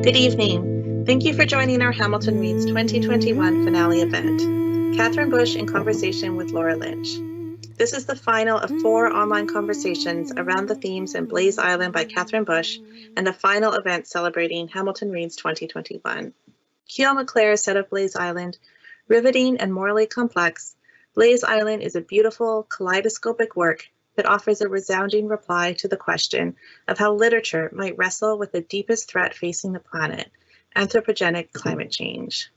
Good evening. Thank you for joining our Hamilton Reads 2021 finale event. Catherine Bush in conversation with Laura Lynch. This is the final of 4 online conversations around the themes in Blaze Island by Catherine Bush and the final event celebrating Hamilton Reads 2021. Keogh McClare said of Blaze Island, riveting and morally complex, Blaze Island is a beautiful, kaleidoscopic work that offers a resounding reply to the question of how literature might wrestle with the deepest threat facing the planet, anthropogenic climate change.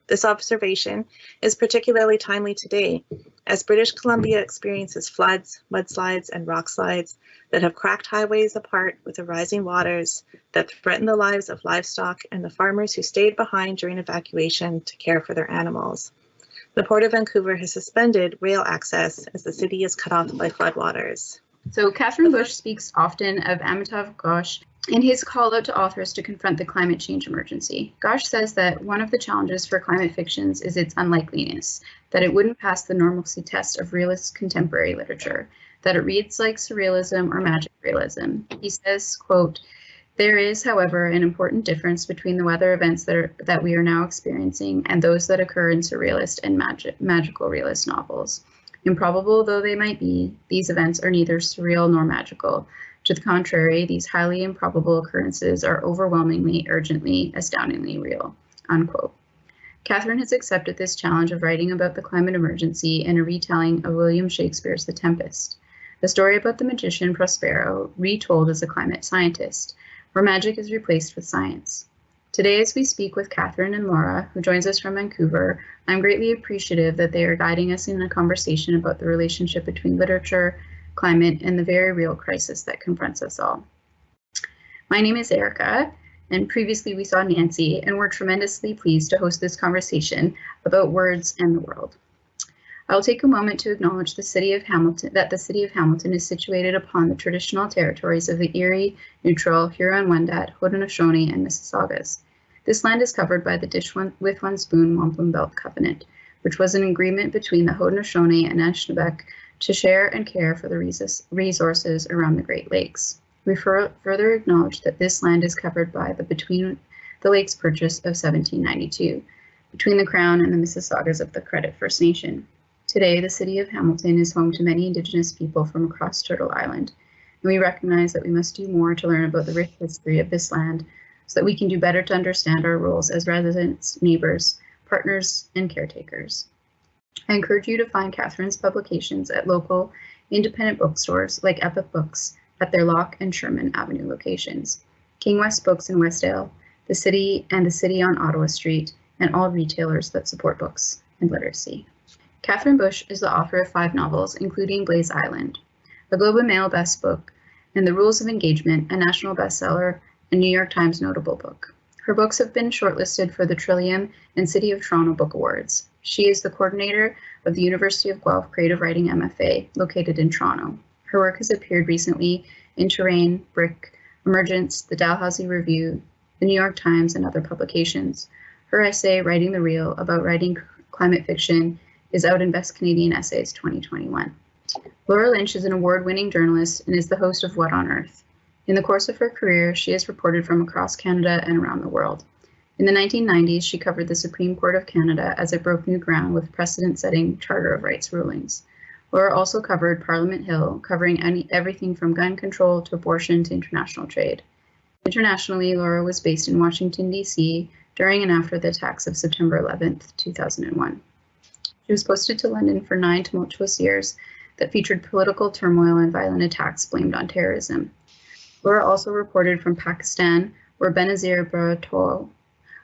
This observation is particularly timely today, as British Columbia experiences floods, mudslides, and rock slides that have cracked highways apart with the rising waters that threaten the lives of livestock and the farmers who stayed behind during evacuation to care for their animals. The Port of Vancouver has suspended rail access as the city is cut off by floodwaters. So Catherine Bush speaks often of Amitav Ghosh in his call out to authors to confront the climate change emergency. Ghosh says that one of the challenges for climate fictions is its unlikeliness, that it wouldn't pass the normalcy test of realist contemporary literature, that it reads like surrealism or magic realism. He says, quote, "There is, however, an important difference between the weather events that we are now experiencing and those that occur in surrealist and magical realist novels. Improbable though they might be, these events are neither surreal nor magical. To the contrary, these highly improbable occurrences are overwhelmingly, urgently, astoundingly real," unquote. Catherine has accepted this challenge of writing about the climate emergency in a retelling of William Shakespeare's The Tempest, a story about the magician Prospero retold as a climate scientist, where magic is replaced with science. Today, as we speak with Catherine and Laura, who joins us from Vancouver, I'm greatly appreciative that they are guiding us in a conversation about the relationship between literature, climate, and the very real crisis that confronts us all. My name is Erica, and previously we saw Nancy, and we're tremendously pleased to host this conversation about words and the world. I'll take a moment to acknowledge that the city of Hamilton is situated upon the traditional territories of the Erie, Neutral, Huron-Wendat, Haudenosaunee, and Mississaugas. This land is covered by the Dish with One Spoon Wampum Belt Covenant, which was an agreement between the Haudenosaunee and Anishinaabe to share and care for the resources around the Great Lakes. We further acknowledge that this land is covered by the Between the Lakes Purchase of 1792, between the Crown and the Mississaugas of the Credit First Nation. Today, the city of Hamilton is home to many Indigenous people from across Turtle Island, and we recognize that we must do more to learn about the rich history of this land so that we can do better to understand our roles as residents, neighbors, partners, and caretakers. I encourage you to find Catherine's publications at local independent bookstores like Epic Books at their Locke and Sherman Avenue locations, King West Books in Westdale, the city on Ottawa Street, and all retailers that support books and literacy. Catherine Bush is the author of 5 novels, including Blaze Island, a Globe and Mail Best Book, and The Rules of Engagement, a national bestseller and New York Times notable book. Her books have been shortlisted for the Trillium and City of Toronto Book Awards. She is the coordinator of the University of Guelph Creative Writing MFA, located in Toronto. Her work has appeared recently in Terrain, Brick, Emergence, the Dalhousie Review, the New York Times, and other publications. Her essay, Writing the Real, about writing climate fiction, is out in Best Canadian Essays 2021. Laura Lynch is an award-winning journalist and is the host of What on Earth. In the course of her career, she has reported from across Canada and around the world. In the 1990s, she covered the Supreme Court of Canada as it broke new ground with precedent-setting Charter of Rights rulings. Laura also covered Parliament Hill, covering everything from gun control to abortion to international trade. Internationally, Laura was based in Washington, D.C. during and after the attacks of September 11th, 2001. She was posted to London for 9 tumultuous years that featured political turmoil and violent attacks blamed on terrorism. Laura also reported from Pakistan, where Benazir Bhutto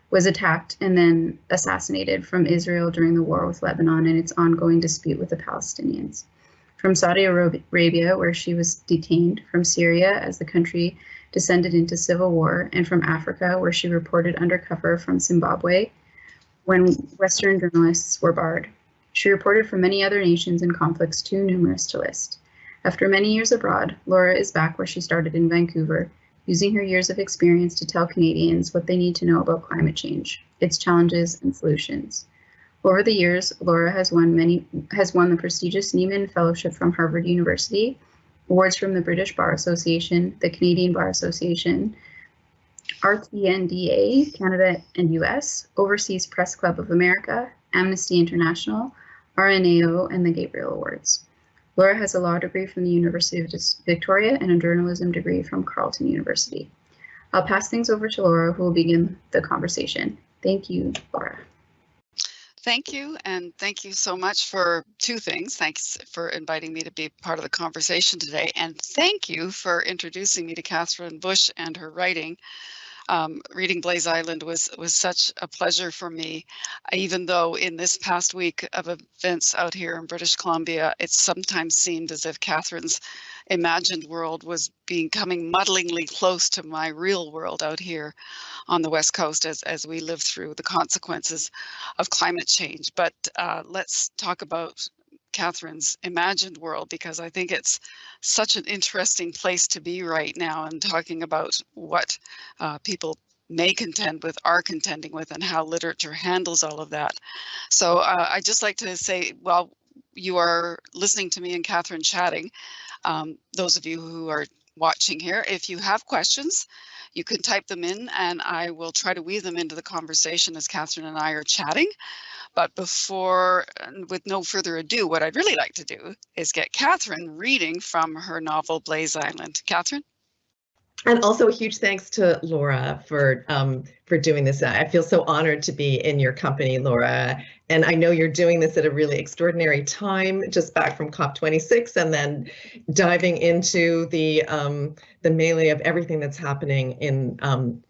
was attacked and then assassinated, from Israel during the war with Lebanon and its ongoing dispute with the Palestinians, from Saudi Arabia, where she was detained, from Syria as the country descended into civil war, and from Africa, where she reported undercover from Zimbabwe when Western journalists were barred. She reported from many other nations and conflicts too numerous to list. After many years abroad, Laura is back where she started in Vancouver, using her years of experience to tell Canadians what they need to know about climate change, its challenges and solutions. Over the years, Laura has won the prestigious Nieman Fellowship from Harvard University, awards from the British Bar Association, the Canadian Bar Association, RTNDA, Canada and US, Overseas Press Club of America, Amnesty International, RNAO, and the Gabriel Awards. Laura has a law degree from the University of Victoria and a journalism degree from Carleton University. I'll pass things over to Laura, who will begin the conversation. Thank you, Laura. Thank you, and thank you so much for two things. Thanks for inviting me to be part of the conversation today, and thank you for introducing me to Catherine Bush and her writing. Reading Blaze Island was such a pleasure for me, even though in this past week of events out here in British Columbia, it sometimes seemed as if Catherine's imagined world was becoming muddlingly close to my real world out here on the West Coast as we live through the consequences of climate change. But let's talk about Catherine's imagined world, because I think it's such an interesting place to be right now, and talking about what people may contend with, are contending with, and how literature handles all of that. So I'd just like to say, while you are listening to me and Catherine chatting, those of you who are watching here, if you have questions, you can type them in and I will try to weave them into the conversation as Catherine and I are chatting. But with no further ado, what I'd really like to do is get Catherine reading from her novel, Blaze Island. Catherine? And also a huge thanks to Laura for doing this. I feel so honored to be in your company, Laura. And I know you're doing this at a really extraordinary time, just back from COP26, and then diving into the melee of everything that's happening in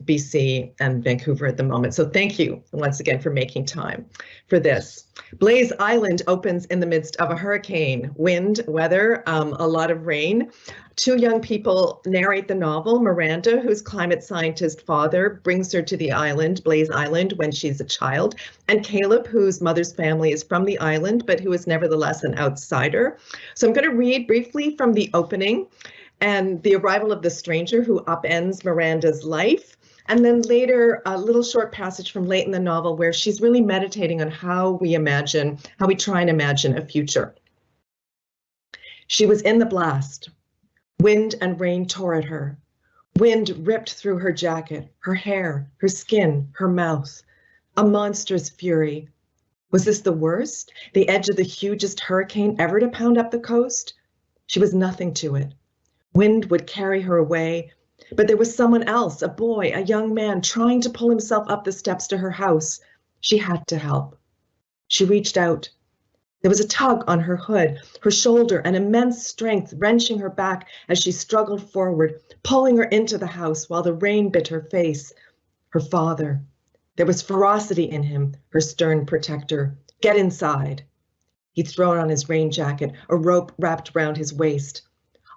BC and Vancouver at the moment. So thank you once again for making time for this. Blaze Island opens in the midst of a hurricane, wind, weather, a lot of rain. Two young people narrate the novel. Miranda, whose climate scientist father brings her to the island, Blaze Island, when she's a child, and Caleb, whose mother's family is from the island, but who is nevertheless an outsider. So I'm going to read briefly from the opening and the arrival of the stranger who upends Miranda's life. And then later, a little short passage from late in the novel where she's really meditating on how we try and imagine a future. She was in the blast. Wind and rain tore at her. Wind ripped through her jacket, her hair, her skin, her mouth. A monstrous fury. Was this the worst? The edge of the hugest hurricane ever to pound up the coast? She was nothing to it. Wind would carry her away, but there was someone else, a boy, a young man, trying to pull himself up the steps to her house. She had to help. She reached out. There was a tug on her hood, her shoulder, an immense strength wrenching her back as she struggled forward, pulling her into the house while the rain bit her face. Her father. There was ferocity in him, her stern protector. Get inside. He'd thrown on his rain jacket, a rope wrapped round his waist.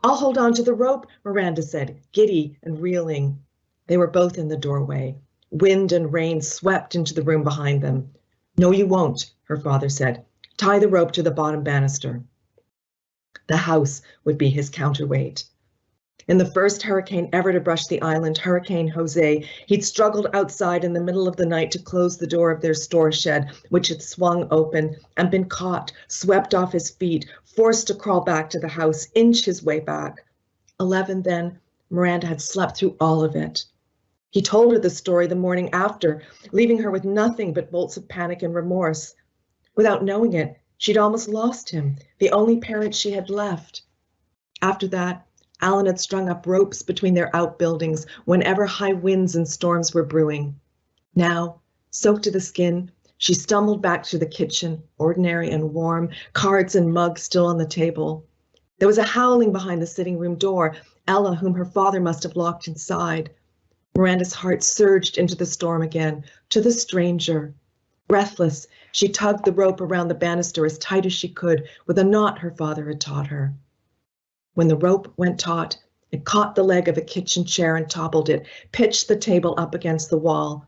I'll hold on to the rope, Miranda said, giddy and reeling. They were both in the doorway. Wind and rain swept into the room behind them. No, you won't, her father said. Tie the rope to the bottom banister. The house would be his counterweight. In the first hurricane ever to brush the island, Hurricane Jose, he'd struggled outside in the middle of the night to close the door of their store shed, which had swung open, and been caught, swept off his feet, forced to crawl back to the house, inch his way back. 11 then, Miranda had slept through all of it. He told her the story the morning after, leaving her with nothing but bolts of panic and remorse. Without knowing it, she'd almost lost him, the only parent she had left. After that, Alan had strung up ropes between their outbuildings whenever high winds and storms were brewing. Now, soaked to the skin, she stumbled back to the kitchen, ordinary and warm, cards and mugs still on the table. There was a howling behind the sitting room door, Ella, whom her father must have locked inside. Miranda's heart surged into the storm again, to the stranger. Breathless, she tugged the rope around the banister as tight as she could with a knot her father had taught her. When the rope went taut, it caught the leg of a kitchen chair and toppled it, pitched the table up against the wall.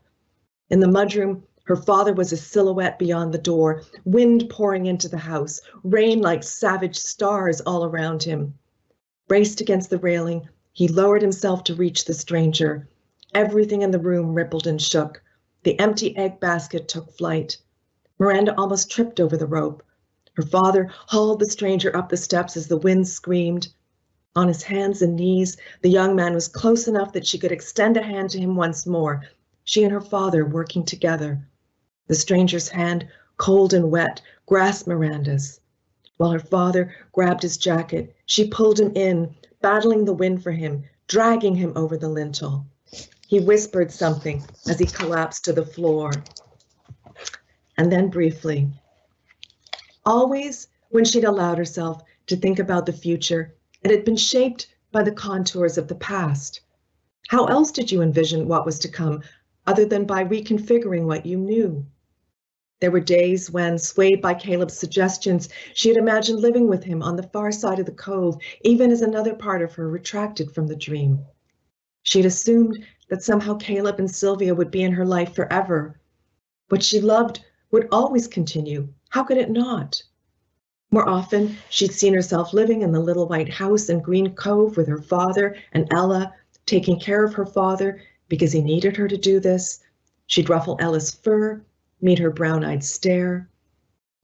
In the mudroom, her father was a silhouette beyond the door, wind pouring into the house, rain like savage stars all around him. Braced against the railing, he lowered himself to reach the stranger. Everything in the room rippled and shook. The empty egg basket took flight. Miranda almost tripped over the rope. Her father hauled the stranger up the steps as the wind screamed. On his hands and knees, the young man was close enough that she could extend a hand to him once more, she and her father working together. The stranger's hand, cold and wet, grasped Miranda's. While her father grabbed his jacket, she pulled him in, battling the wind for him, dragging him over the lintel. He whispered something as he collapsed to the floor. And then briefly, always when she'd allowed herself to think about the future, it had been shaped by the contours of the past. How else did you envision what was to come other than by reconfiguring what you knew? There were days when, swayed by Caleb's suggestions, she had imagined living with him on the far side of the cove, even as another part of her retracted from the dream. She had assumed that somehow Caleb and Sylvia would be in her life forever. What she loved would always continue. How could it not? More often, she'd seen herself living in the little white house in Green Cove with her father and Ella, taking care of her father because he needed her to do this. She'd ruffle Ella's fur, meet her brown-eyed stare.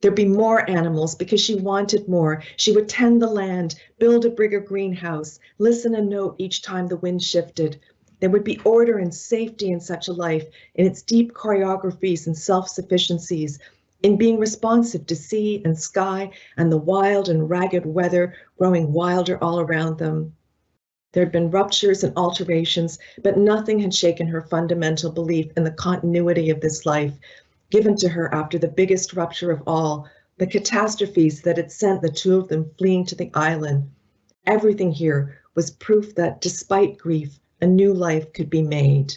There'd be more animals because she wanted more. She would tend the land, build a bigger greenhouse, listen and note each time the wind shifted. There would be order and safety in such a life, in its deep choreographies and self-sufficiencies, in being responsive to sea and sky and the wild and ragged weather growing wilder all around them. There had been ruptures and alterations, but nothing had shaken her fundamental belief in the continuity of this life, given to her after the biggest rupture of all, the catastrophes that had sent the two of them fleeing to the island. Everything here was proof that, despite grief, a new life could be made.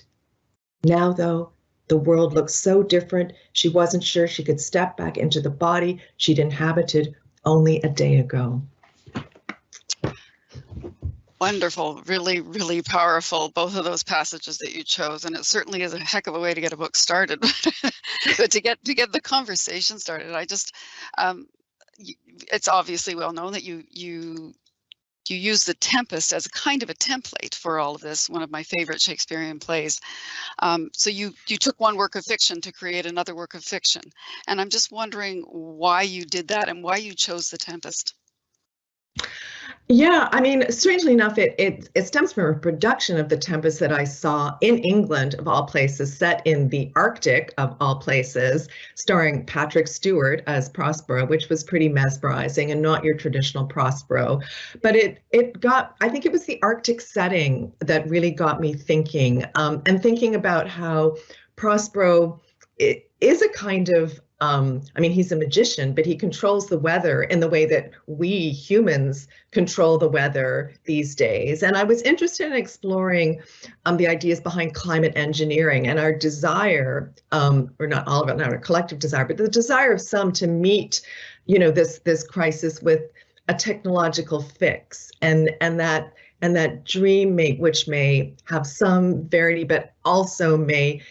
Now, though, the world looked so different, she wasn't sure she could step back into the body she'd inhabited only a day ago. Wonderful, really, really powerful, both of those passages that you chose, and it certainly is a heck of a way to get a book started. But to get the conversation started, it's obviously well known that you use the Tempest as a kind of a template for all of this, one of my favorite Shakespearean plays. So you took one work of fiction to create another work of fiction, and I'm just wondering why you did that and why you chose the Tempest. Yeah, I mean, strangely enough, it stems from a production of The Tempest that I saw in England, of all places, set in the Arctic, of all places, starring Patrick Stewart as Prospero, which was pretty mesmerizing and not your traditional Prospero. But it got, I think it was the Arctic setting that really got me thinking, and thinking about how Prospero is a kind of, I mean, he's a magician, but he controls the weather in the way that we humans control the weather these days. And I was interested in exploring the ideas behind climate engineering and our desire, or not all of it, not our collective desire, but the desire of some to meet, this crisis with a technological fix, and that dream which may have some verity, but also may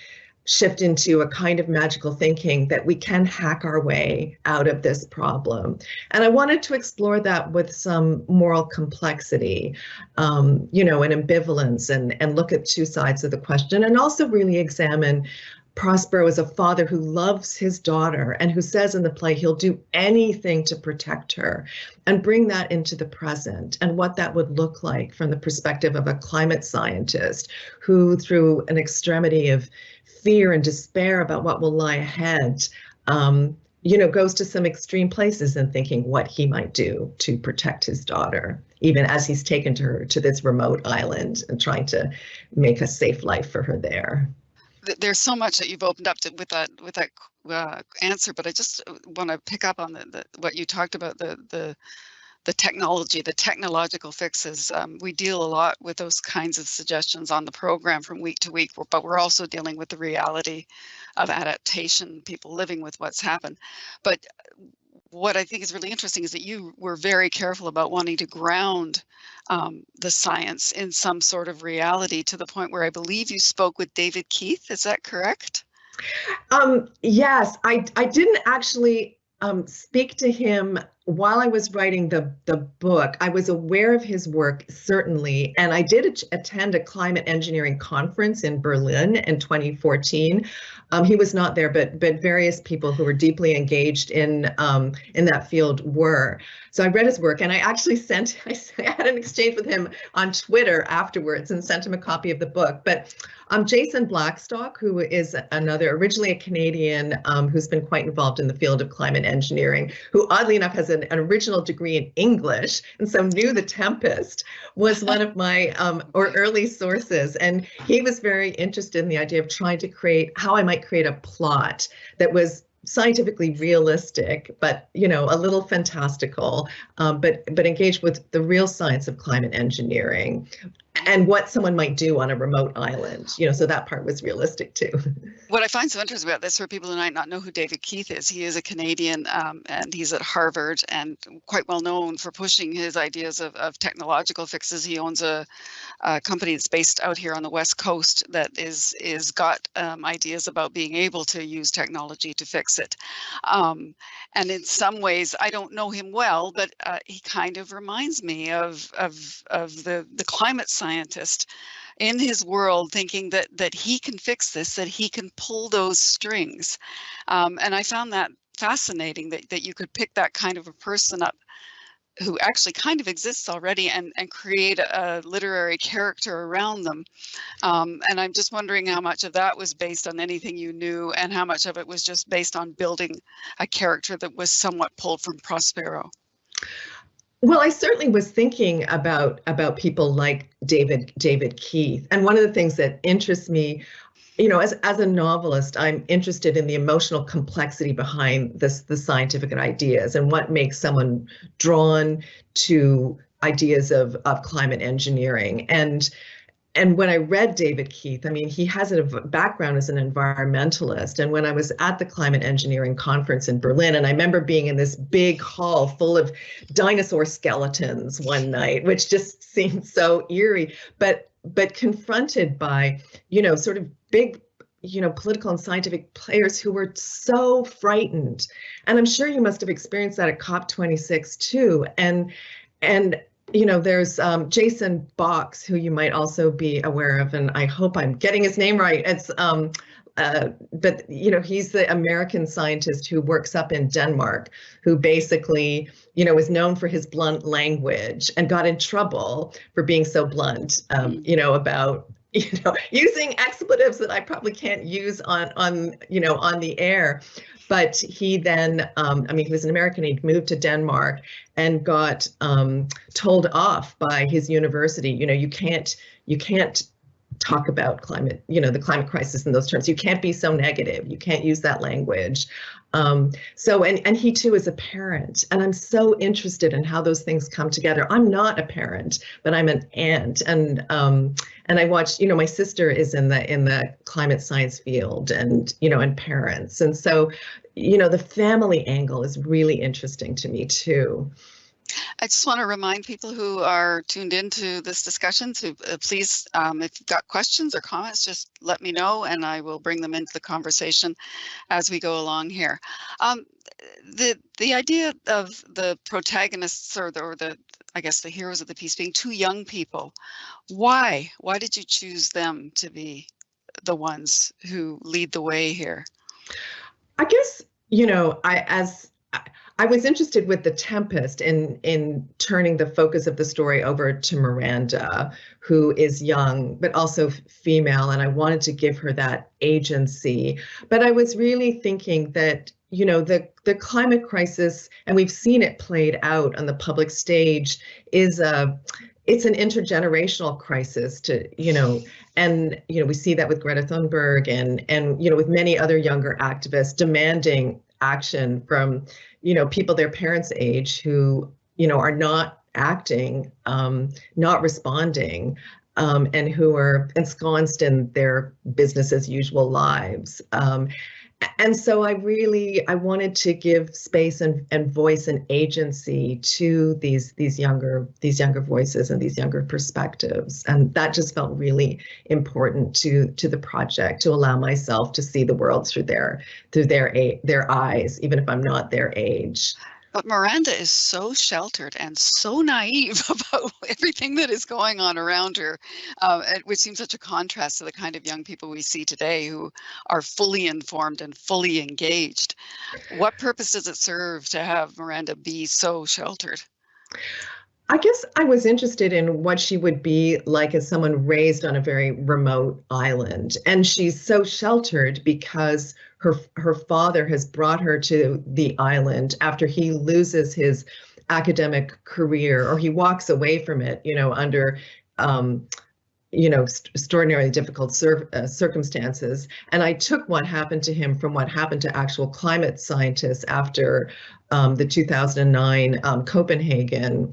shift into a kind of magical thinking that we can hack our way out of this problem. And I wanted to explore that with some moral complexity, and ambivalence, and look at two sides of the question, and also really examine Prospero as a father who loves his daughter and who says in the play he'll do anything to protect her, and bring that into the present and what that would look like from the perspective of a climate scientist who, through an extremity of fear and despair about what will lie ahead, goes to some extreme places in thinking what he might do to protect his daughter, even as he's taken her to this remote island and trying to make a safe life for her there. There's so much that you've opened up with that answer, but I just want to pick up on what you talked about, the technology, the technological fixes. We deal a lot with those kinds of suggestions on the program from week to week, but we're also dealing with the reality of adaptation, people living with what's happened. But what I think is really interesting is that you were very careful about wanting to ground the science in some sort of reality, to the point where I believe you spoke with David Keith. Is that correct? Yes, I didn't actually speak to him while I was writing the book, I was aware of his work, certainly, and I did attend a climate engineering conference in Berlin in 2014. He was not there, but various people who were deeply engaged in that field were. So I read his work, and I actually I had an exchange with him on Twitter afterwards and sent him a copy of the book. But Jason Blackstock, who is originally a Canadian who's been quite involved in the field of climate engineering, who oddly enough has an original degree in English, and so knew the Tempest, was one of my early sources. And he was very interested in the idea of trying to how I might create a plot that was scientifically realistic, but a little fantastical, but engaged with the real science of climate engineering and what someone might do on a remote island. So that part was realistic too. What I find so interesting about this, for people who might not know who David Keith is, he is a Canadian and he's at Harvard and quite well known for pushing his ideas of technological fixes. He owns a company that's based out here on the West Coast that is got ideas about being able to use technology to fix it. And in some ways, I don't know him well, but he kind of reminds me of the climate scientist in his world, thinking that he can fix this, that he can pull those strings. And I found that fascinating, that you could pick that kind of a person up who actually kind of exists already and create a literary character around them. And I'm just wondering how much of that was based on anything you knew and how much of it was just based on building a character that was somewhat pulled from Prospero. Well, I certainly was thinking about people like David Keith. And one of the things that interests me, as a novelist, I'm interested in the emotional complexity behind the scientific ideas and what makes someone drawn to ideas of climate engineering. And when I read David Keith, he has a background as an environmentalist. And when I was at the climate engineering conference in Berlin, and I remember being in this big hall full of dinosaur skeletons one night, which just seemed so eerie, but confronted by, sort of big, political and scientific players who were so frightened. And I'm sure you must have experienced that at COP26 too. And there's Jason Box, who you might also be aware of, and I hope I'm getting his name right. It's but he's the American scientist who works up in Denmark, who basically is known for his blunt language and got in trouble for being so blunt, about using expletives that I probably can't use on the air. But he then, he was an American, he moved to Denmark and got told off by his university, you can't talk about climate, the climate crisis in those terms. You can't be so negative. You can't use that language. And he too is a parent, and I'm so interested in how those things come together. I'm not a parent, but I'm an aunt, and I watch. My sister is in the climate science field, and and parents, and so the family angle is really interesting to me too. I just want to remind people who are tuned into this discussion to please, if you've got questions or comments, just let me know and I will bring them into the conversation as we go along here. The idea of the protagonists or the I guess the heroes of the piece being two young people, why did you choose them to be the ones who lead the way here? I guess, I was interested with the Tempest in turning the focus of the story over to Miranda, who is young, but also female, and I wanted to give her that agency. But I was really thinking that, the climate crisis, and we've seen it played out on the public stage, it's an intergenerational crisis and we see that with Greta Thunberg and with many other younger activists demanding action from people their parents' age who are not acting, not responding, and who are ensconced in their business as usual lives. And so I wanted to give space and voice and agency to these younger voices and these younger perspectives, and that just felt really important to the project, to allow myself to see the world through their eyes, even if I'm not their age. But Miranda is so sheltered and so naive about everything that is going on around her, which seems such a contrast to the kind of young people we see today who are fully informed and fully engaged. What purpose does it serve to have Miranda be so sheltered? I guess I was interested in what she would be like as someone raised on a very remote island. And she's so sheltered because her father has brought her to the island after he loses his academic career, or he walks away from it, under extraordinarily difficult circumstances. And I took what happened to him from what happened to actual climate scientists after the 2009 Copenhagen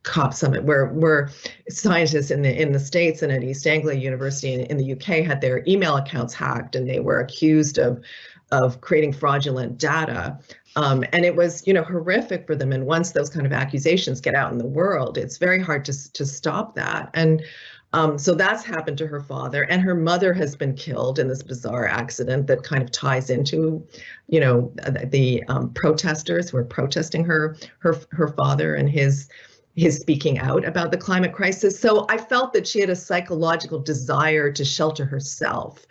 COP summit, where scientists in the States and at East Anglia University in the UK had their email accounts hacked, and they were accused of creating fraudulent data. And it was, horrific for them. And once those kind of accusations get out in the world, it's very hard to stop that. And so that's happened to her father, and her mother has been killed in this bizarre accident that kind of ties into, the protesters who are protesting her father and his speaking out about the climate crisis. So I felt that she had a psychological desire to shelter herself.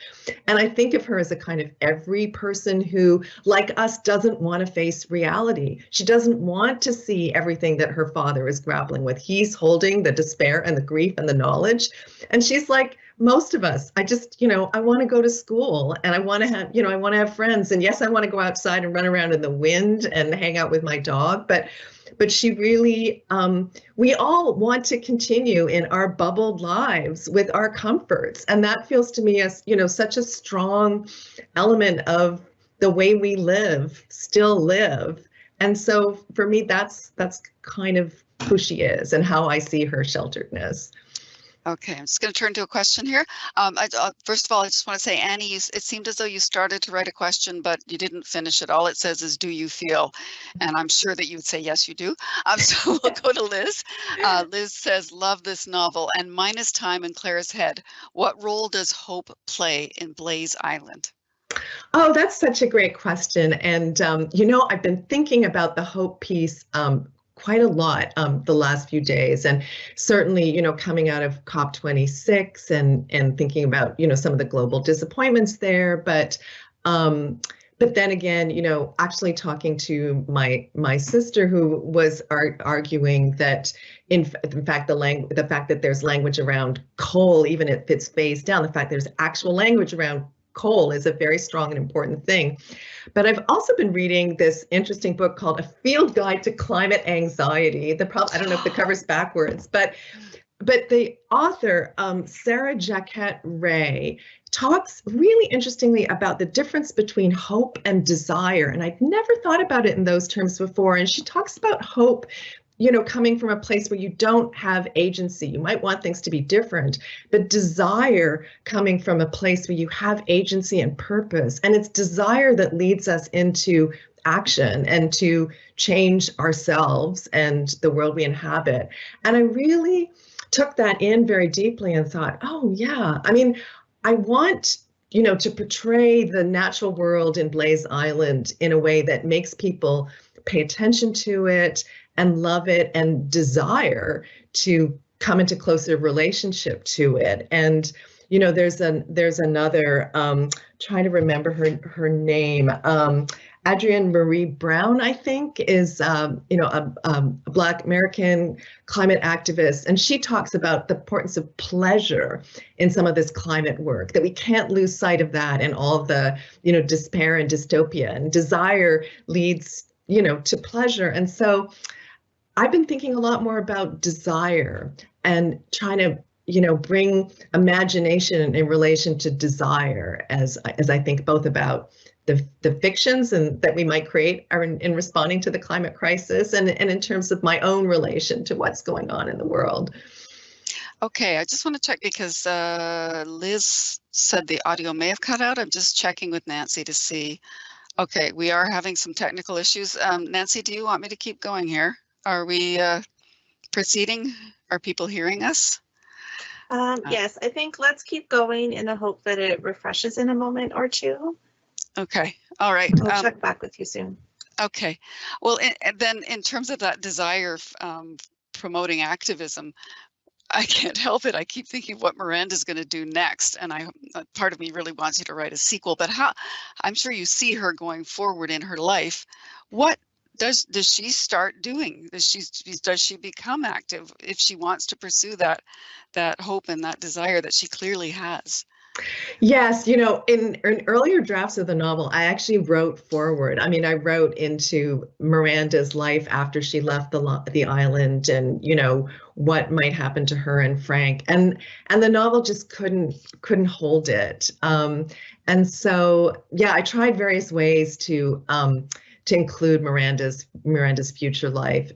And I think of her as a kind of every person who, like us, doesn't want to face reality. She doesn't want to see everything that her father is grappling with. He's holding the despair and the grief and the knowledge. And she's like most of us. I just, I want to go to school, and I want to have, I want to have friends. And yes, I want to go outside and run around in the wind and hang out with my dog. But she really, we all want to continue in our bubbled lives with our comforts. And that feels to me as, such a strong element of the way we still live. And so for me, that's kind of who she is and how I see her shelteredness. Okay, I'm just going to turn to a question here. First of all, I just want to say, Annie, it seemed as though you started to write a question, but you didn't finish it. All it says is, do you feel? And I'm sure that you would say, yes, you do. So we'll go to Liz. Liz says, love this novel. And minus time in Claire's head, what role does hope play in Blaze Island? Oh, that's such a great question. And, I've been thinking about the hope piece quite a lot the last few days, and certainly coming out of COP26 and thinking about some of the global disappointments there, but then again actually talking to my sister, who was arguing that in fact the fact that there's language around coal, even if it's phased down, the fact there's actual language around coal is a very strong and important thing. But I've also been reading this interesting book called A Field Guide to Climate Anxiety. I don't know if the cover's backwards, but the author, Sarah Jacquette Ray, talks really interestingly about the difference between hope and desire. And I'd never thought about it in those terms before. And she talks about hope coming from a place where you don't have agency. You might want things to be different, but desire coming from a place where you have agency and purpose. And it's desire that leads us into action and to change ourselves and the world we inhabit. And I really took that in very deeply and thought, oh yeah, I mean, I want to portray the natural world in Blaze Island in a way that makes people pay attention to it and love it and desire to come into closer relationship to it. And there's another trying to remember her name, Adrienne Marie Brown, I think, is a Black American climate activist, and she talks about the importance of pleasure in some of this climate work, that we can't lose sight of that and all of the despair and dystopia, and desire leads to pleasure. And so I've been thinking a lot more about desire and trying to bring imagination in relation to desire as I think both about the fictions and that we might create are in responding to the climate crisis, and in terms of my own relation to what's going on in the world. Okay, I just want to check because Liz said the audio may have cut out. I'm just checking with Nancy to see. Okay, we are having some technical issues. Nancy, do you want me to keep going here? Are we proceeding? Are people hearing us? Yes, I think let's keep going in the hope that it refreshes in a moment or two. Okay, all right. I'll check back with you soon. Okay. Well, and then in terms of that desire, promoting activism, I can't help it. I keep thinking what Miranda's going to do next, and part of me really wants you to write a sequel. But I'm sure you see her going forward in her life. What does she start doing? Does she become active if she wants to pursue that hope and that desire that she clearly has? Yes, you know, in earlier drafts of the novel, I actually wrote forward. I mean, I wrote into Miranda's life after she left the island, and you know what might happen to her and Frank, and the novel just couldn't hold it. And so, yeah, I tried various ways to include Miranda's future life,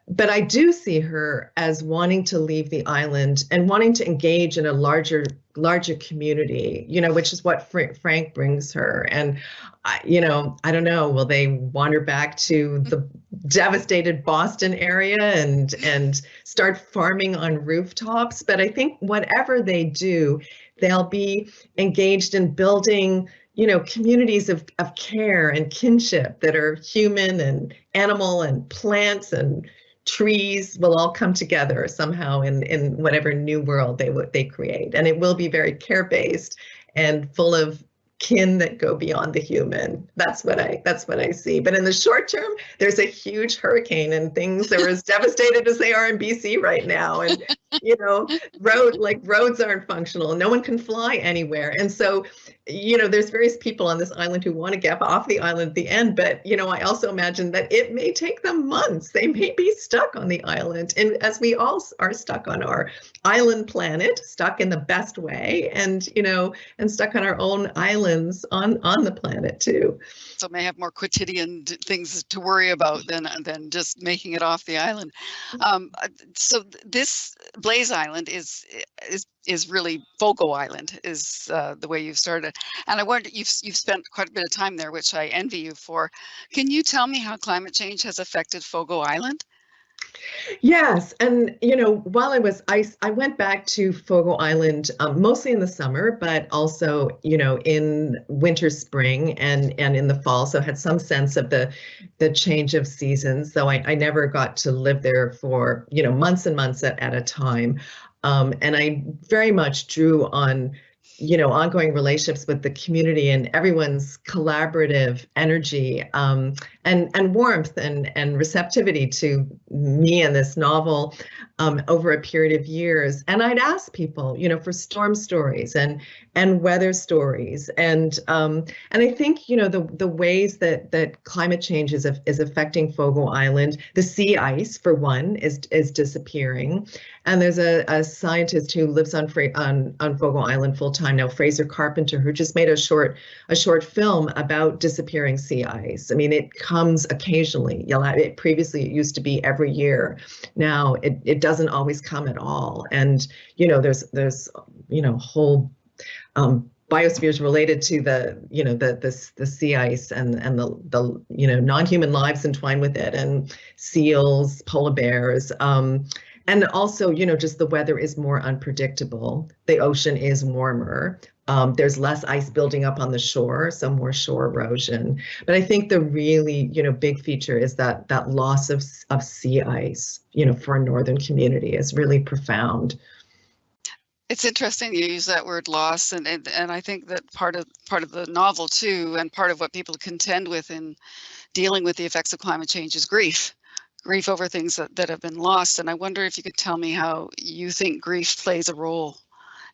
but I do see her as wanting to leave the island and wanting to engage in a larger community, you know, which is what Frank brings her. And, you know, I don't know, will they wander back to the devastated Boston area and start farming on rooftops? But I think whatever they do, they'll be engaged in building, you know, communities of care and kinship that are human and animal and plants and trees will all come together somehow in whatever new world they create, and it will be very care-based and full of kin that go beyond the human. That's what I see. But in the short term, there's a huge hurricane, and things are as devastated as they are in BC right now. And you know, roads aren't functional. No one can fly anywhere, and so you know, there's various people on this island who want to get off the island at the end, but you know, I also imagine that it may take them months. They may be stuck on the island, and as we all are stuck on our island planet, stuck in the best way, and you know, and stuck on our own islands on the planet too. So may have more quotidian things to worry about than just making it off the island. So this Blaze Island is really Fogo Island, is the way you've started. And I wonder, you've spent quite a bit of time there, which I envy you for. Can you tell me how climate change has affected Fogo Island? Yes, and you know, while I went back to Fogo Island mostly in the summer, but also you know in winter, spring, and in the fall. So I had some sense of the change of seasons. Though I never got to live there for you know months and months at a time, and I very much drew on you know ongoing relationships with the community and everyone's collaborative energy and warmth and receptivity to me and this novel over a period of years. And I'd ask people, you know, for storm stories and weather stories, and I think you know the ways that climate change is affecting Fogo Island. The sea ice, for one, is disappearing, and there's a scientist who lives on Fogo Island full time now, Fraser Carpenter, who just made a short film about disappearing sea ice. I mean, it comes occasionally. Previously, it used to be every year. Now it doesn't always come at all. And you know, there's you know whole biospheres related to the sea ice and the you know non-human lives entwined with it, and seals, polar bears. And also, you know, just the weather is more unpredictable. The ocean is warmer. There's less ice building up on the shore, so more shore erosion. But I think the really, you know, big feature is that loss of sea ice, you know, for a northern community is really profound. It's interesting you use that word loss, and I think that part of the novel too, and part of what people contend with in dealing with the effects of climate change is grief over things that have been lost. And I wonder if you could tell me how you think grief plays a role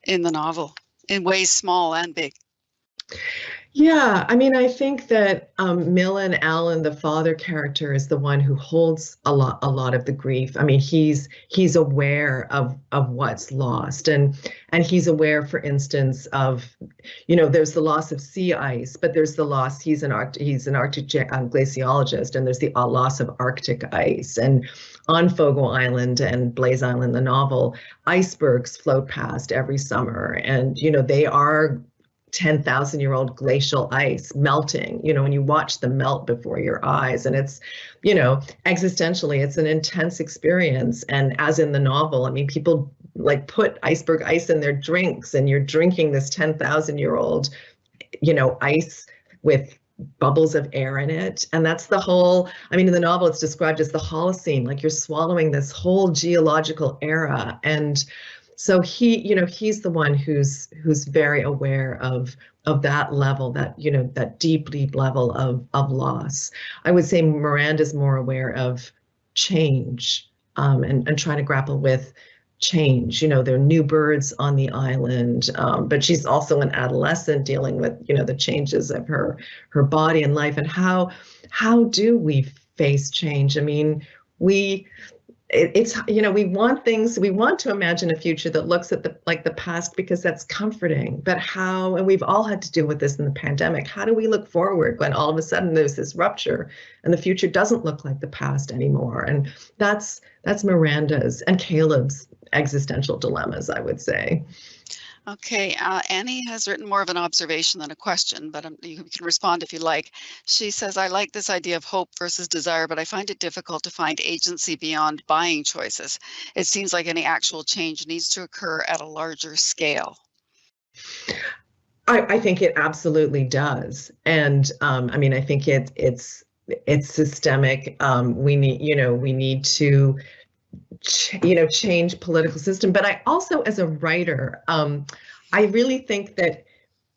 in the novel, in ways small and big. Yeah, I mean, I think that Millen Allen, the father character, is the one who holds a lot of the grief. I mean, he's aware of what's lost, and he's aware, for instance, of, you know, there's the loss of sea ice, but there's the loss. He's an Arctic glaciologist, and there's the loss of Arctic ice. And on Fogo Island and Blaze Island, the novel, icebergs float past every summer, and you know they are 10,000-year-old glacial ice melting, you know, and you watch them melt before your eyes. And it's, you know, existentially, it's an intense experience. And as in the novel, I mean, people like put iceberg ice in their drinks, and you're drinking this 10,000-year-old, you know, ice with bubbles of air in it. And that's the whole, I mean, in the novel, it's described as the Holocene, like you're swallowing this whole geological era. And so he's the one who's very aware of that level, that, that deep, deep level of loss. I would say Miranda's more aware of change, and trying to grapple with change. There are new birds on the island, but she's also an adolescent dealing with, the changes of her body and life. And how do we face change? I mean, we want to imagine a future that looks at the past because that's comforting, but and we've all had to deal with this in the pandemic. How do we look forward when all of a sudden there's this rupture and the future doesn't look like the past anymore? And that's Miranda's and Caleb's existential dilemmas, I would say. Okay, Annie has written more of an observation than a question, but you can respond if you like. She says, I like this idea of hope versus desire, but I find it difficult to find agency beyond buying choices. It seems like any actual change needs to occur at a larger scale. I think it absolutely does. And I mean, I think it's systemic. We need to change political system. But I also, as a writer, I really think that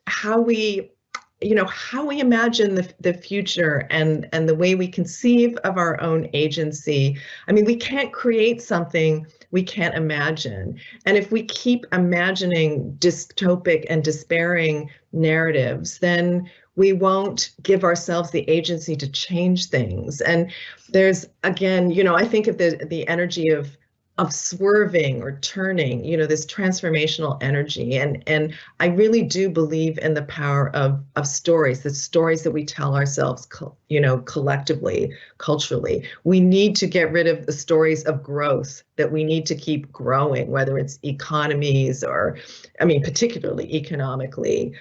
how we imagine the future and the way we conceive of our own agency. I mean, we can't create something we can't imagine. And if we keep imagining dystopic and despairing narratives, then we won't give ourselves the agency to change things. And there's, again, I think of the energy of swerving or turning, this transformational energy. And I really do believe in the power of stories, the stories that we tell ourselves, collectively, culturally. We need to get rid of the stories of growth, that we need to keep growing, whether it's economies or, particularly economically,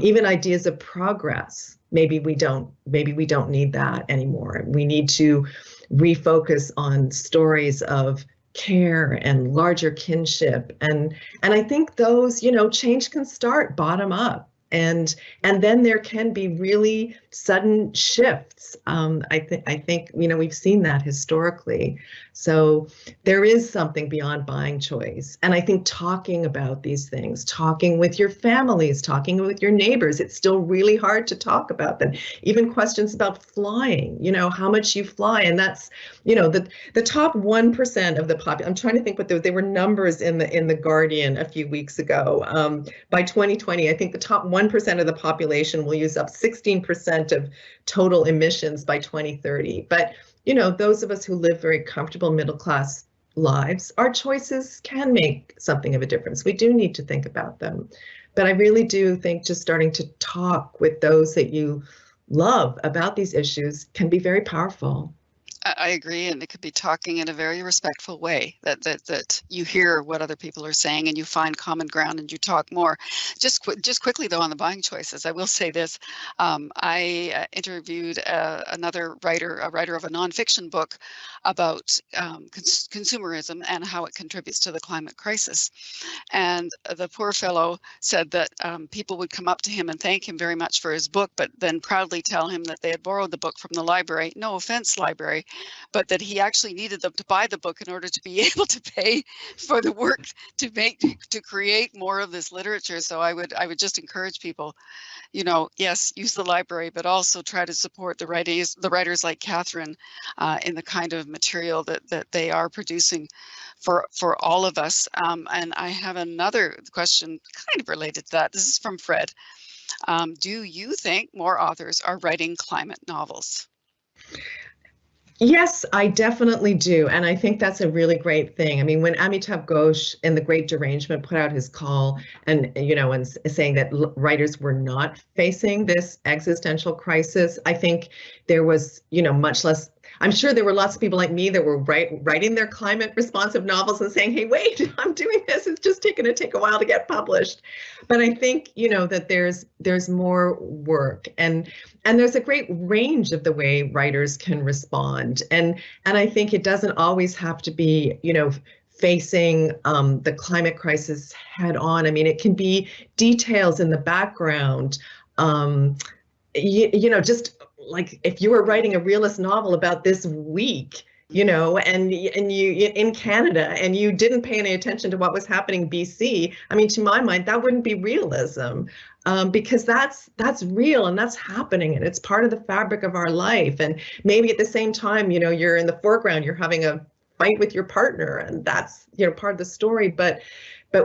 even ideas of progress. Maybe we don't need that anymore. We need to refocus on stories of care and larger kinship, and I think those, change can start bottom up, and then there can be really sudden shifts. I think we've seen that historically. So there is something beyond buying choice, and I think talking about these things, talking with your families, talking with your neighbors, it's still really hard to talk about them. Even questions about flying, how much you fly, and that's, the top 1% of the population. I'm trying to think what there were numbers in the Guardian a few weeks ago. By 2020, I think the top 1% of the population will use up 16% of total emissions by 2030. But those of us who live very comfortable middle-class lives, our choices can make something of a difference. We do need to think about them. But I really do think just starting to talk with those that you love about these issues can be very powerful. I agree, and it could be talking in a very respectful way, that you hear what other people are saying and you find common ground and you talk more. Just quickly though, on the buying choices, I will say this: I interviewed another writer, a writer of a nonfiction book about consumerism and how it contributes to the climate crisis. And the poor fellow said that people would come up to him and thank him very much for his book, but then proudly tell him that they had borrowed the book from the library. No offense, library, but that he actually needed them to buy the book in order to be able to pay for the work to create more of this literature. So I would just encourage people, yes, use the library, but also try to support the writers like Catherine in the kind of material that they are producing for all of us. And I have another question kind of related to that. This is from Fred. Do you think more authors are writing climate novels? Yes, I definitely do. And I think that's a really great thing. I mean, when Amitav Ghosh in The Great Derangement put out his call and saying that writers were not facing this existential crisis, I think there was, much less. I'm sure there were lots of people like me that were writing their climate responsive novels and saying, hey, wait, I'm doing this. It's just going to take a while to get published. But I think, that there's more work and there's a great range of the way writers can respond. And I think it doesn't always have to be, facing the climate crisis head on. I mean, it can be details in the background. just like if you were writing a realist novel about this week, and you in Canada, and you didn't pay any attention to what was happening in BC, I mean, to my mind, that wouldn't be realism, because that's real and that's happening, and it's part of the fabric of our life. And maybe at the same time, you're in the foreground, you're having a fight with your partner, and that's part of the story. But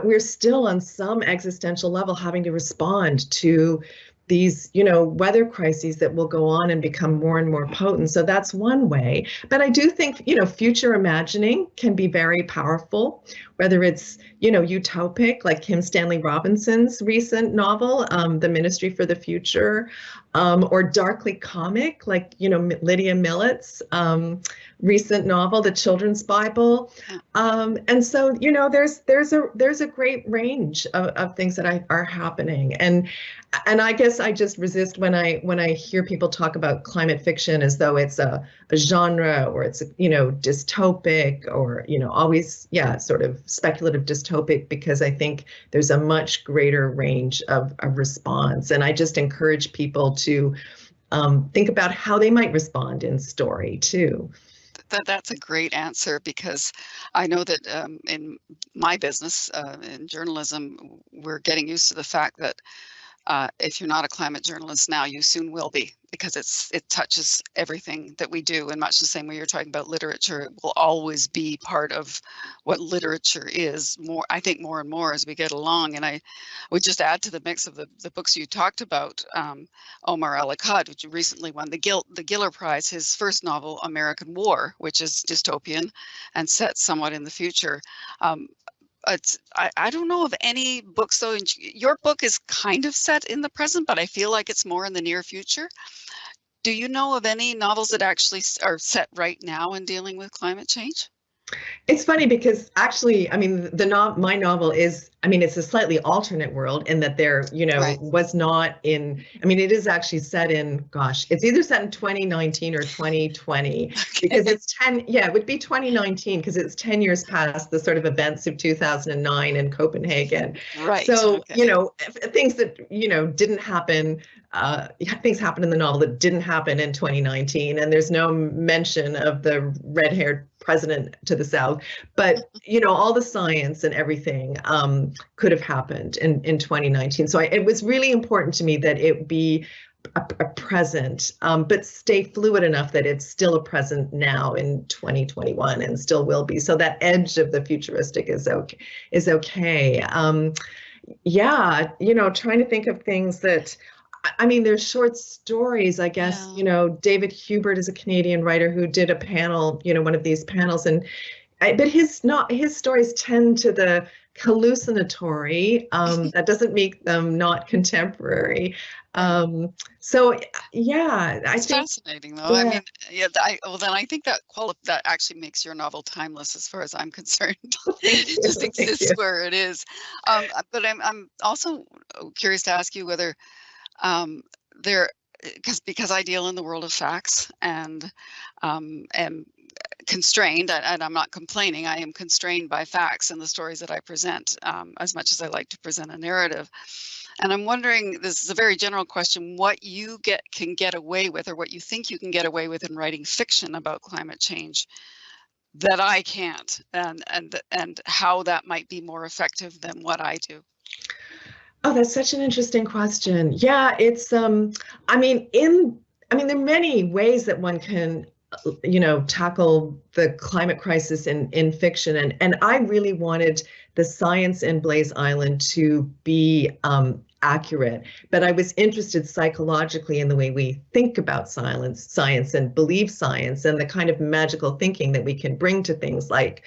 we're still on some existential level having to respond to these, weather crises that will go on and become more and more potent. So that's one way. But I do think, future imagining can be very powerful, whether it's, utopic, like Kim Stanley Robinson's recent novel, The Ministry for the Future, or darkly comic, like, Lydia Millett's recent novel, The Children's Bible. And so, there's a great range of things that are happening. And I guess I just resist when I hear people talk about climate fiction as though it's a genre, or it's dystopic, or always sort of speculative dystopic, because I think there's a much greater range of response. And I just encourage people to think about how they might respond in story too. That's a great answer, because I know that in my business, in journalism, we're getting used to the fact that if you're not a climate journalist now, you soon will be, because it touches everything that we do. In much the same way you're talking about literature, it will always be part of what literature is. I think more and more as we get along. And I would just add to the mix of the books you talked about, Omar El-Akkad, which recently won the Giller Prize, his first novel, American War, which is dystopian and set somewhat in the future. I don't know of any books, though. Your book is kind of set in the present, but I feel like it's more in the near future. Do you know of any novels that actually are set right now in dealing with climate change? It's funny because actually, I mean, my novel is, I mean, it's a slightly alternate world in that there, Right. was not in, I mean, it is actually set in, gosh, it's either set in 2019 or 2020, because it's it would be 2019 because it's 10 years past the sort of events of 2009 in Copenhagen. Right. So, Okay. things that, didn't happen, things happened in the novel that didn't happen in 2019, and there's no mention of the red-haired president to the south, but all the science and everything could have happened in 2019. So it was really important to me that it be a present, but stay fluid enough that it's still a present now in 2021 and still will be. So that edge of the futuristic is okay. Trying to think of things that, I mean, there's short stories, I guess. Yeah. David Hubert is a Canadian writer who did a panel, one of these panels, but his stories tend to the hallucinatory. That doesn't make them not contemporary. So yeah, I It's think fascinating, though. Yeah. I mean, then I think that actually makes your novel timeless, as far as I'm concerned. It just exists where it is. But I'm also curious to ask you whether because I deal in the world of facts and am constrained, and I'm not complaining, I am constrained by facts and the stories that I present, as much as I like to present a narrative. And I'm wondering, this is a very general question, what you can get away with, or what you think you can get away with in writing fiction about climate change that I can't, and how that might be more effective than what I do. Oh, that's such an interesting question. Yeah, it's there are many ways that one can tackle the climate crisis in fiction, and I really wanted the science in Blaze Island to be accurate, but I was interested psychologically in the way we think about science and believe science, and the kind of magical thinking that we can bring to things like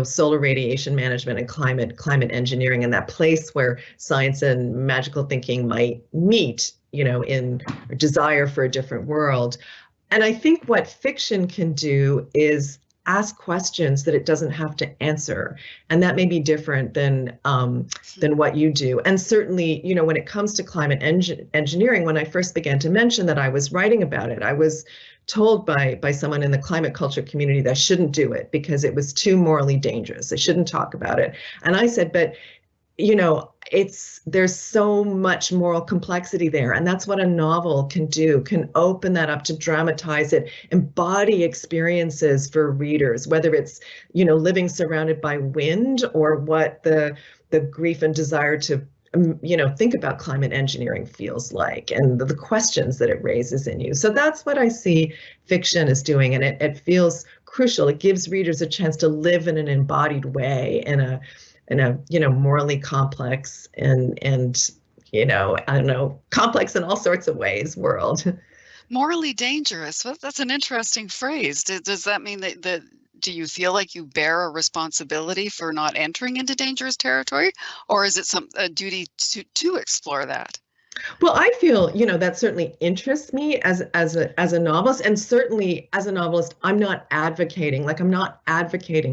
solar radiation management and climate engineering, and that place where science and magical thinking might meet, in a desire for a different world. And I think what fiction can do is ask questions that it doesn't have to answer, and that may be different than what you do. And certainly, when it comes to climate engineering, when I first began to mention that I was writing about it, I was told by someone in the climate culture community that I shouldn't do it because it was too morally dangerous. I shouldn't talk about it. And I said, but there's so much moral complexity there, and that's what a novel can do, can open that up to dramatize it, embody experiences for readers, whether it's, living surrounded by wind, or what the grief and desire to think about climate engineering feels like, and the questions that it raises in you. So that's what I see fiction is doing, and it feels crucial. It gives readers a chance to live in an embodied way in a morally complex and I don't know, complex in all sorts of ways world. Morally dangerous. Well, that's an interesting phrase. Does that mean that do you feel like you bear a responsibility for not entering into dangerous territory, or is it a duty to explore that? Well, I feel, that certainly interests me as a novelist, and certainly as a novelist, I'm not advocating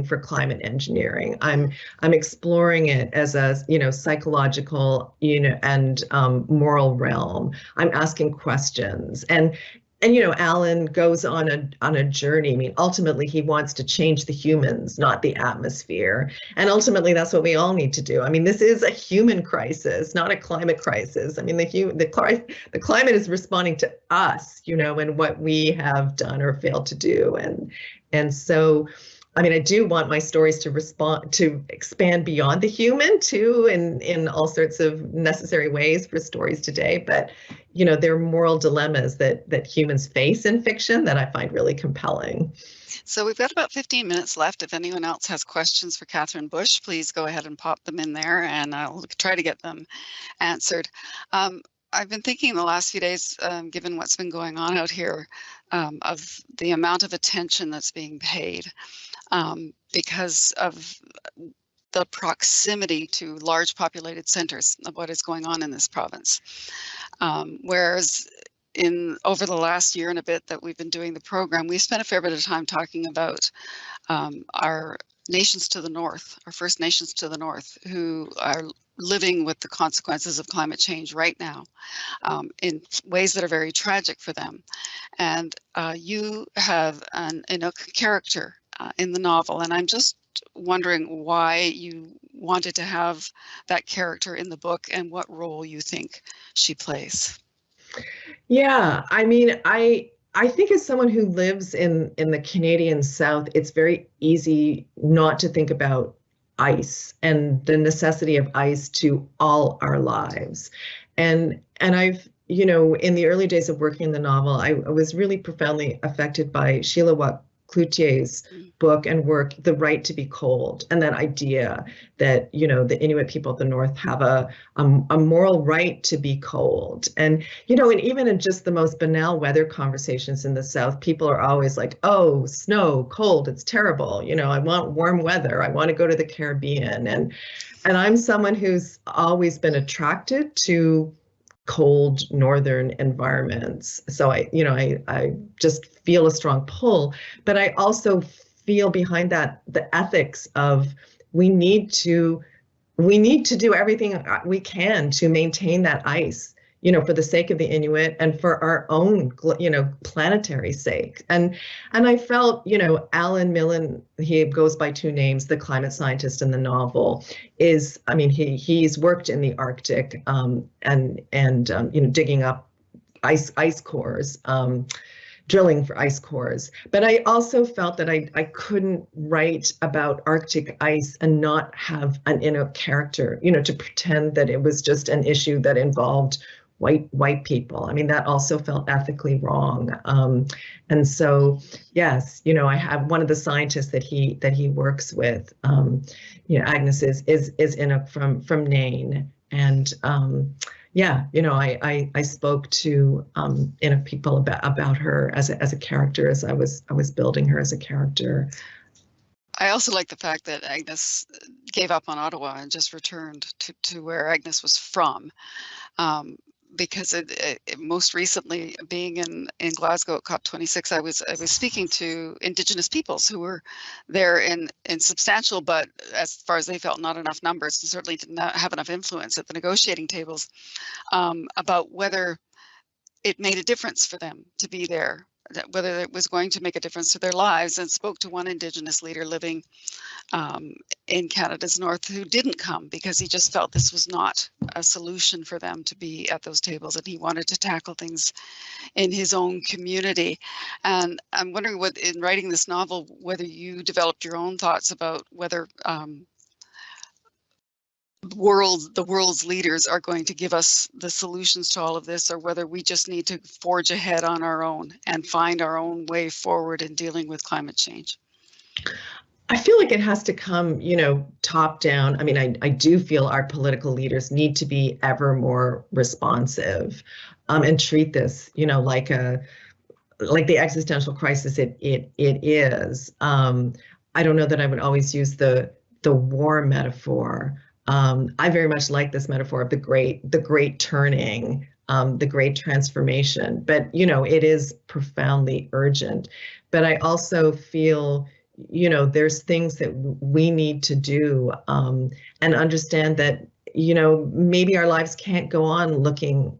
for climate engineering. I'm exploring it as a, psychological, and moral realm. I'm asking questions, and Alan goes on a journey. I mean, ultimately, he wants to change the humans, not the atmosphere. And ultimately, that's what we all need to do. I mean, this is a human crisis, not a climate crisis. I mean, the climate is responding to us, and what we have done or failed to do. And so, I mean, I do want my stories to expand beyond the human too, in all sorts of necessary ways for stories today. But, there are moral dilemmas that humans face in fiction that I find really compelling. So we've got about 15 minutes left. If anyone else has questions for Catherine Bush, please go ahead and pop them in there, and I'll try to get them answered. I've been thinking the last few days, given what's been going on out here, of the amount of attention that's being paid because of the proximity to large populated centers of what is going on in this province. Whereas over the last year and a bit that we've been doing the program, we spent a fair bit of time talking about our nations to the north, our First Nations to the north, who are living with the consequences of climate change right now in ways that are very tragic for them. And you have an Inuk character in the novel, and I'm just wondering why you wanted to have that character in the book and what role you think she plays. Yeah, I mean, I think as someone who lives in the Canadian South, it's very easy not to think about ice and the necessity of ice to all our lives. And I've, in the early days of working in the novel, I was really profoundly affected by Sheila Cloutier's book and work, The Right to be Cold, and that idea that, the Inuit people of the North have a moral right to be cold. And, and even in just the most banal weather conversations in the South, people are always like, oh, snow, cold, it's terrible. I want warm weather. I want to go to the Caribbean. And I'm someone who's always been attracted to cold northern environments. So I just feel a strong pull, but I also feel behind that the ethics of we need to do everything we can to maintain that ice, for the sake of the Inuit and for our own, planetary sake. And I felt, Alan Millen, he goes by two names, the climate scientist in the novel, he's worked in the Arctic and digging up ice cores, drilling for ice cores. But I also felt that I couldn't write about Arctic ice and not have an Inuk character, to pretend that it was just an issue that involved white people. I mean, that also felt ethically wrong. And so, yes, I have one of the scientists that he works with, Agnes is Inuk from Nain. And I spoke to Inuk people about her as a character as I was building her as a character. I also like the fact that Agnes gave up on Ottawa and just returned to where Agnes was from. Because it most recently, being in Glasgow at COP26, I was speaking to Indigenous peoples who were there in substantial, but as far as they felt, not enough numbers, and certainly did not have enough influence at the negotiating tables, about whether it made a difference for them to be there whether it was going to make a difference to their lives, and spoke to one Indigenous leader living in Canada's north who didn't come because he just felt this was not a solution for them to be at those tables, and he wanted to tackle things in his own community. And I'm wondering, what, in writing this novel, whether you developed your own thoughts about whether the world's leaders are going to give us the solutions to all of this, or whether we just need to forge ahead on our own and find our own way forward in dealing with climate change. I feel like it has to come, top down. I mean, I do feel our political leaders need to be ever more responsive, and treat this, like the existential crisis it is. I don't know that I would always use the war metaphor. I very much like this metaphor of the great turning, the great transformation. But it is profoundly urgent. But I also feel, there's things that we need to do, and understand that, maybe our lives can't go on looking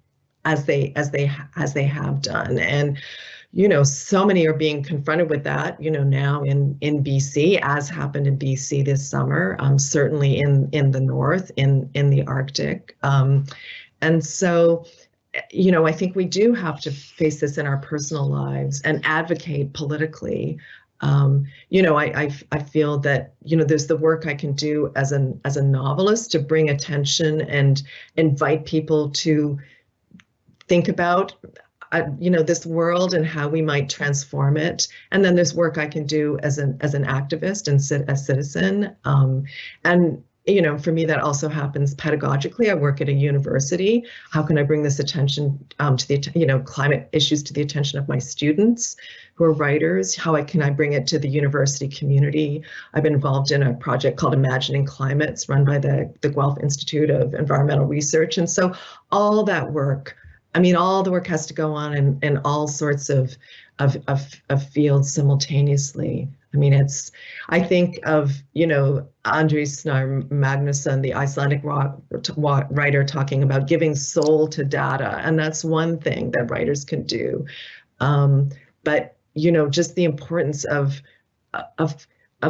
as they have done. And so many are being confronted with that, now in BC, as happened in BC this summer, certainly in the north, in the Arctic. And so, I think we do have to face this in our personal lives and advocate politically. I feel that, there's the work I can do as a novelist to bring attention and invite people to think about this world and how we might transform it. And then there's work I can do as an activist and a citizen. And for me, that also happens pedagogically. I work at a university. How can I bring this attention to the climate issues to the attention of my students who are writers? How can I bring it to the university community? I've been involved in a project called Imagining Climates, run by the Guelph Institute of Environmental Research. And so all that work, all the work has to go on in all sorts of fields simultaneously. I think of, Andres Snar Magnusson, the Icelandic writer, talking about giving soul to data. And that's one thing that writers can do. But, just the importance of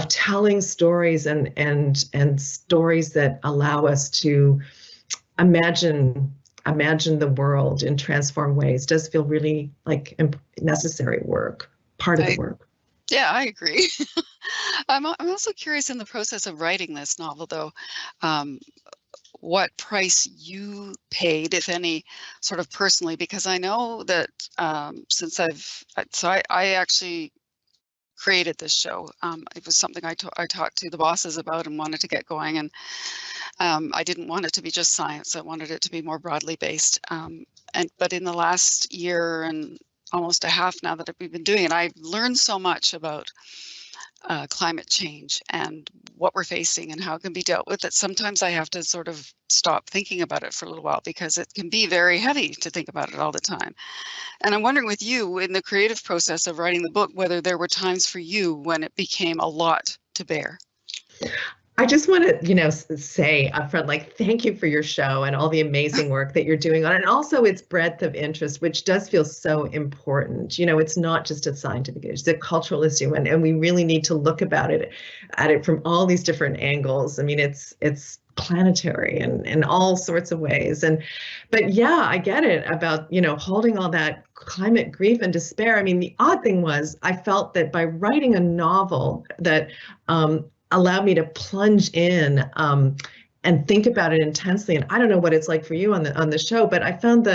telling stories and stories that allow us to imagine the world in transformed ways does feel really like necessary work, part of the work. Yeah, I agree. I'm also curious, in the process of writing this novel, though, what price you paid, if any, sort of personally, because I know that since I actually created this show. It was something I talked to the bosses about and wanted to get going, and I didn't want it to be just science. I wanted it to be more broadly based. But in the last year and almost a half now that we've been doing it, I've learned so much about climate change and what we're facing and how it can be dealt with, that sometimes I have to sort of stop thinking about it for a little while, because it can be very heavy to think about it all the time. And I'm wondering, with you, in the creative process of writing the book, whether there were times for you when it became a lot to bear. I just want to, say upfront, thank you for your show and all the amazing work that you're doing on it, and also its breadth of interest, which does feel so important. It's not just a scientific issue, it's a cultural issue, and we really need to look at it from all these different angles. It's planetary in all sorts of ways. But yeah, I get it about, holding all that climate grief and despair. The odd thing was, I felt that by writing a novel that allowed me to plunge in and think about it intensely. And I don't know what it's like for you on the show, but I found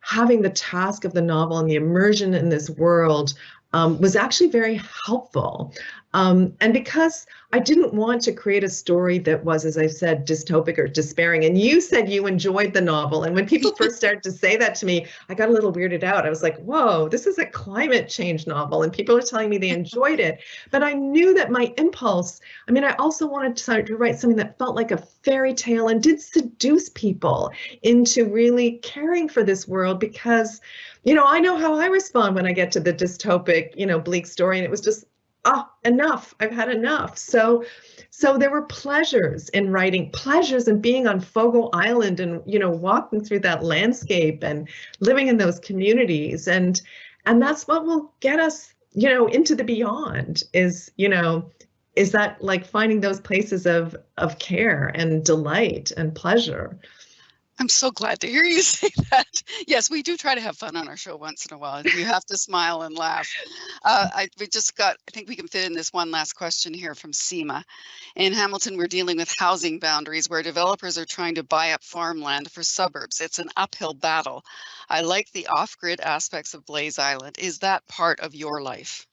having the task of the novel and the immersion in this world was actually very helpful. And because I didn't want to create a story that was, as I said, dystopic or despairing. And you said you enjoyed the novel. And when people first started to say that to me, I got a little weirded out. I was like, whoa, this is a climate change novel. And people are telling me they enjoyed it. But I knew that my impulse, I also wanted to write something that felt like a fairy tale and did seduce people into really caring for this world, because, I know how I respond when I get to the dystopic, bleak story. And it was just, enough. I've had enough. So there were pleasures in writing, pleasures in being on Fogo Island and, walking through that landscape and living in those communities. And And that's what will get us, into the beyond is that like finding those places of care and delight and pleasure. I'm so glad to hear you say that. Yes, we do try to have fun on our show once in a while. You have to smile and laugh. I think we can fit in this one last question here from Seema. In Hamilton, we're dealing with housing boundaries where developers are trying to buy up farmland for suburbs. It's an uphill battle. I like the off-grid aspects of Blaze Island. Is that part of your life?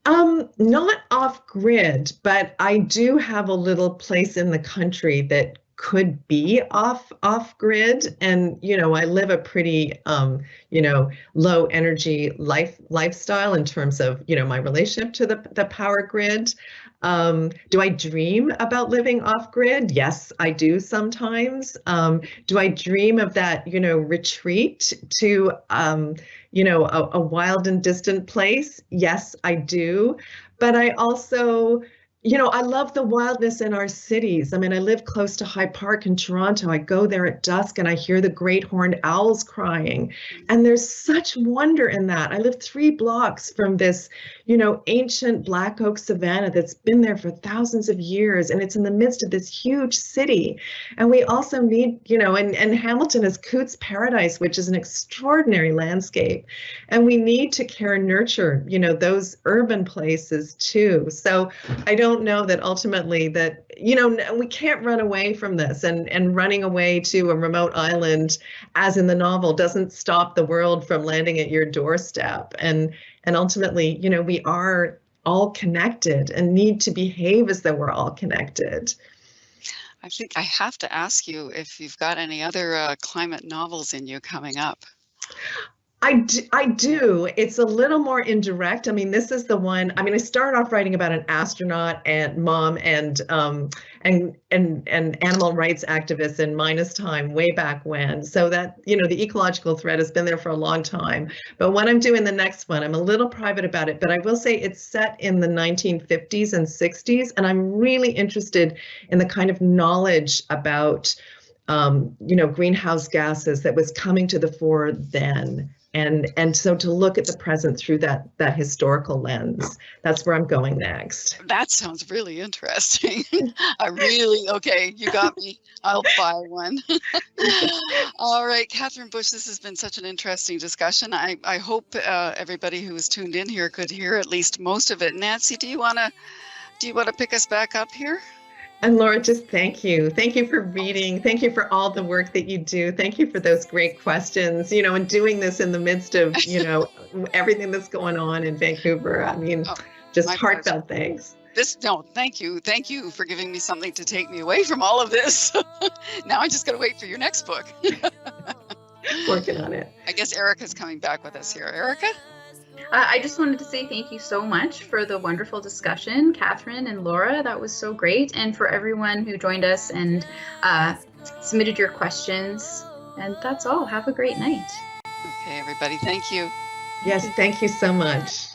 Not off-grid, but I do have a little place in the country that could be off-grid, and I live a pretty low energy lifestyle in terms of my relationship to the power grid. Do I dream about living off-grid? Yes, I do sometimes. Do I dream of that retreat to a wild and distant place? Yes, I do. But I also I love the wildness in our cities. I mean, I live close to Hyde Park in Toronto. I go there at dusk and I hear the great horned owls crying. And there's such wonder in that. I live 3 blocks from this, ancient black oak savanna that's been there for thousands of years. And it's in the midst of this huge city. And we also need, and Hamilton is Coote's Paradise, which is an extraordinary landscape. And we need to care and nurture, those urban places too. So I don't know that ultimately that, we can't run away from this, and running away to a remote island, as in the novel, doesn't stop the world from landing at your doorstep. And ultimately, we are all connected and need to behave as though we're all connected. I think I have to ask you if you've got any other climate novels in you coming up. I do. It's a little more indirect. I mean, this is the one. I mean, I started off writing about an astronaut and mom and animal rights activists in Minus Time way back when. So that, the ecological thread has been there for a long time. But when I'm doing the next one, I'm a little private about it. But I will say it's set in the 1950s and 60s, and I'm really interested in the kind of knowledge about greenhouse gases that was coming to the fore then. And so to look at the present through that historical lens, that's where I'm going next. That sounds really interesting. Okay, you got me. I'll buy one. All right, Catherine Bush, this has been such an interesting discussion. I hope everybody who was tuned in here could hear at least most of it. Nancy, do you want to pick us back up here? And Laura, just thank you. Thank you for reading. Thank you for all the work that you do. Thank you for those great questions, and doing this in the midst of, everything that's going on in Vancouver. I mean, just heartfelt thanks. Thank you. Thank you for giving me something to take me away from all of this. Now I just got to wait for your next book. Working on it. I guess Erica's coming back with us here. Erica? I just wanted to say thank you so much for the wonderful discussion, Catherine and Laura. That was so great. And for everyone who joined us and submitted your questions. And that's all. Have a great night. Okay, everybody. Thank you. Yes, thank you so much.